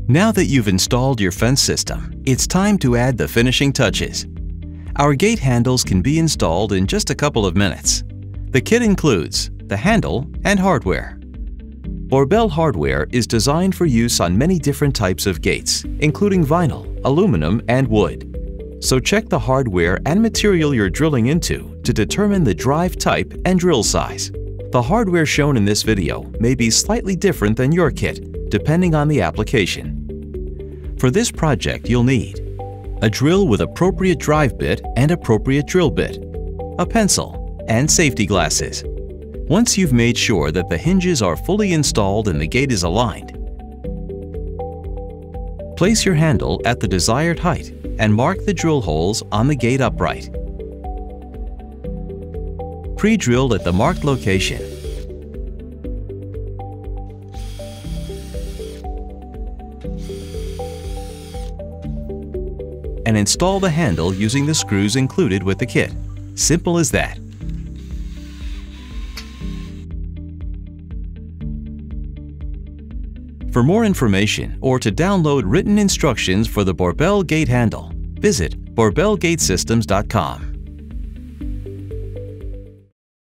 Now that you've installed your fence system, it's time to add the finishing touches. Our gate handles can be installed in just a couple of minutes. The kit includes the handle and hardware. Boerboel hardware is designed for use on many different types of gates, including vinyl, aluminum, and wood. So check the hardware and material you're drilling into to determine the drive type and drill size. The hardware shown in this video may be slightly different than your kit, depending on the application. For this project, you'll need a drill with appropriate drive bit and appropriate drill bit, a pencil, and safety glasses. Once you've made sure that the hinges are fully installed and the gate is aligned, place your handle at the desired height and mark the drill holes on the gate upright. Pre-drill at the marked location. And install the handle using the screws included with the kit. Simple as that. For more information or to download written instructions for the Boerboel Gate Handle, visit boerboelgatesystems.com.